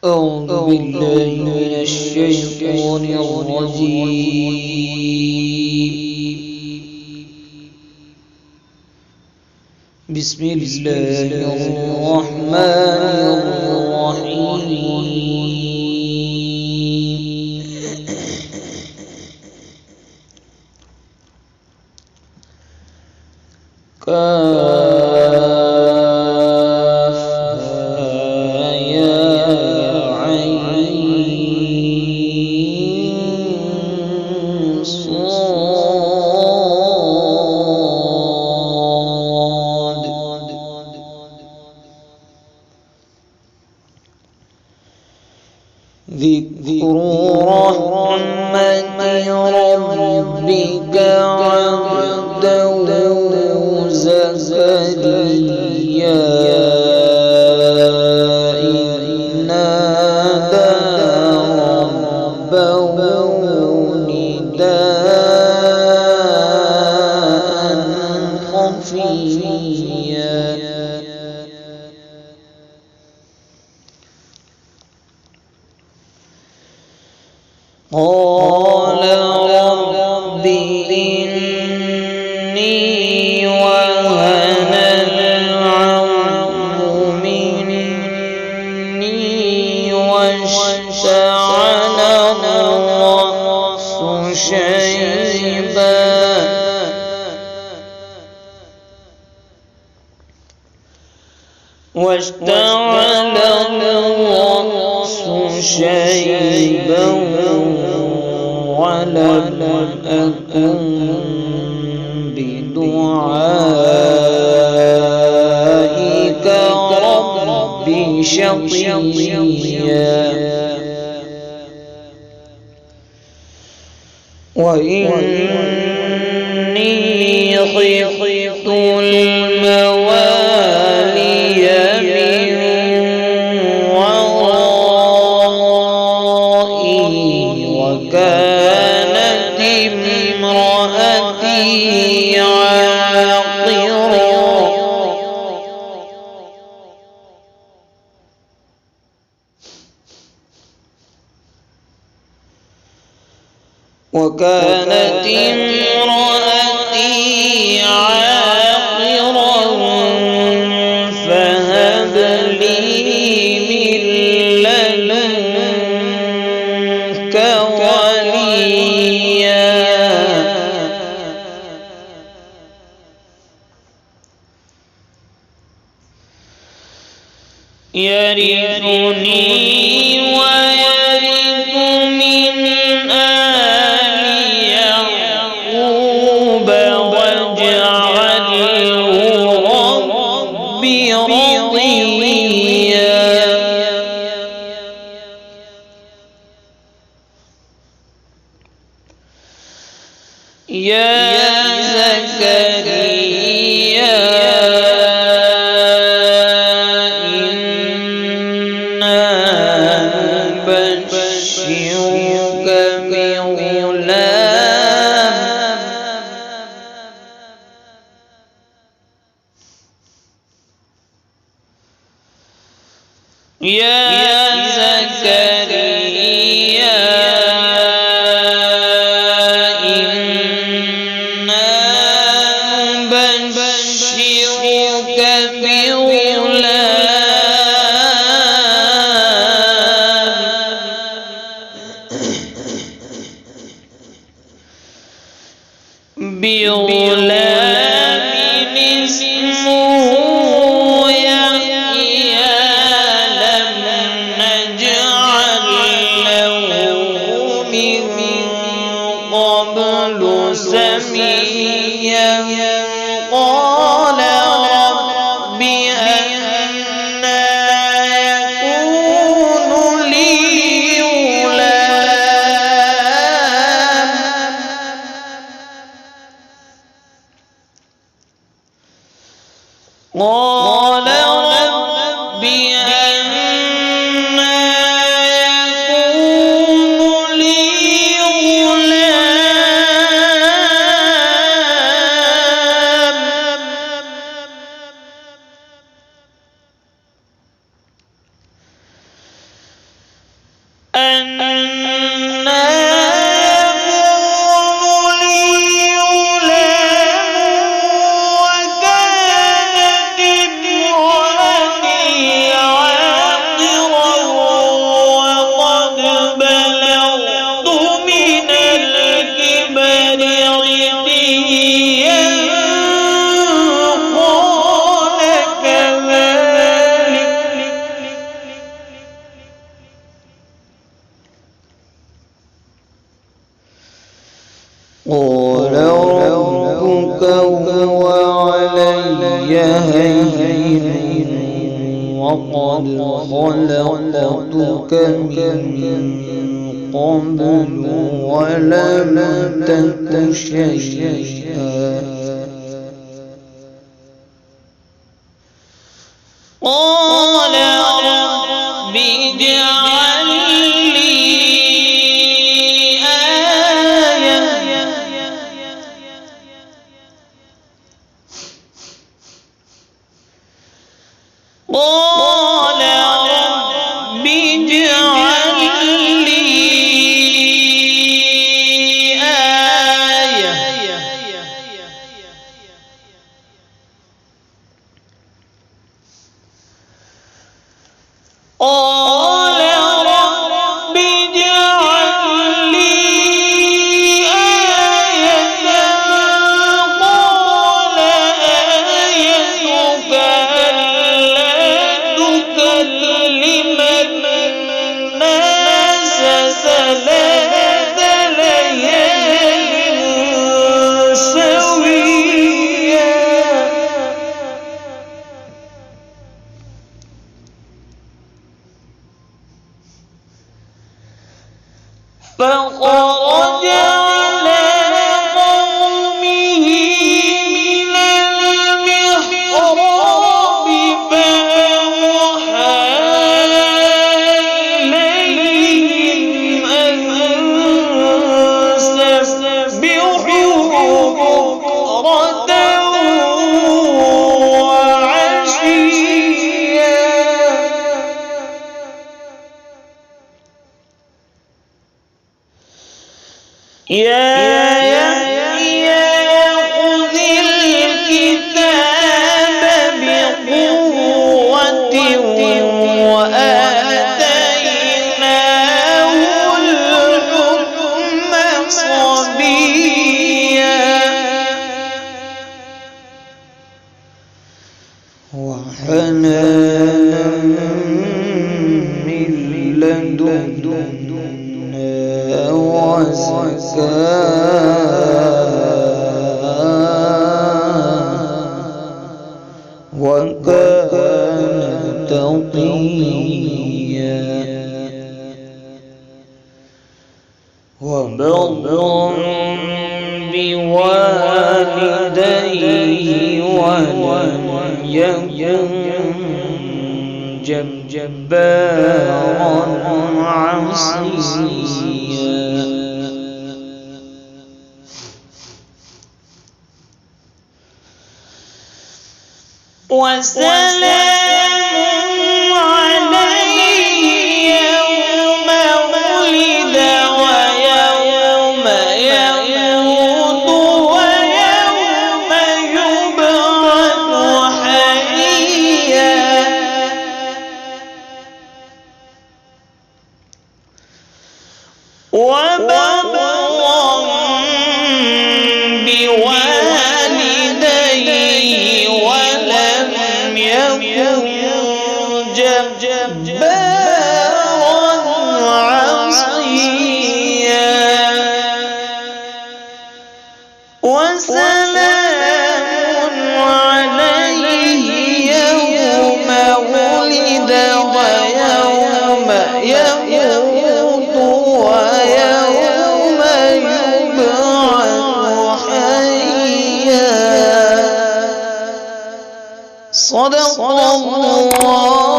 أعوذ بالله من الشيطان الرجيم. بسم الله الرحمن الرحيم. ذكر رحمة ربك عبده زكريا إذ نادى ربه نداء خفيا قال رب إني وهن العظم مني واشتعل الرأس شيبا ولم أكن بدعائك رب شقيا وإني خفت الموالي من ورائي وكانت امرأتي عاقرا فهب لي من لدنك وليا يرثني ويرث من آل يعقوب واجعله رب رضيا يا زكريا إنا نبشرك بغلام بغلام اسمه يحيى لم نجعل له من قبل سميا قال رب أنى يكون لي غلام قال رب أنى يكون لي غلام وعلي هين وقد خلقتك من قبل ولم تك شيئا قال رب اجعل لي آية قال رب اجعل لي آية قال رب اجعل لي آية قال آيتك ألا تكلم الناس ثلاث ليال سويا فخرج على قومه من المحراب فأوحى إليهم أن سبحوا بكرة وعشيا يا يحيى خذ الكتاب بقوة وآتيناه الحكم صبيا وحنانا من لدنا وزكاة وكان تقيا وبرا بوالديه ولم يكن جبارا عصيا وسلام عليه يوم ولد ويوم يموت ويوم يبعث حيا وبرا بوالديه ولم يكن جبارا عصيا وسلام عليه يوم ولد ويوم يموت ويوم يبعث حيا صدق الله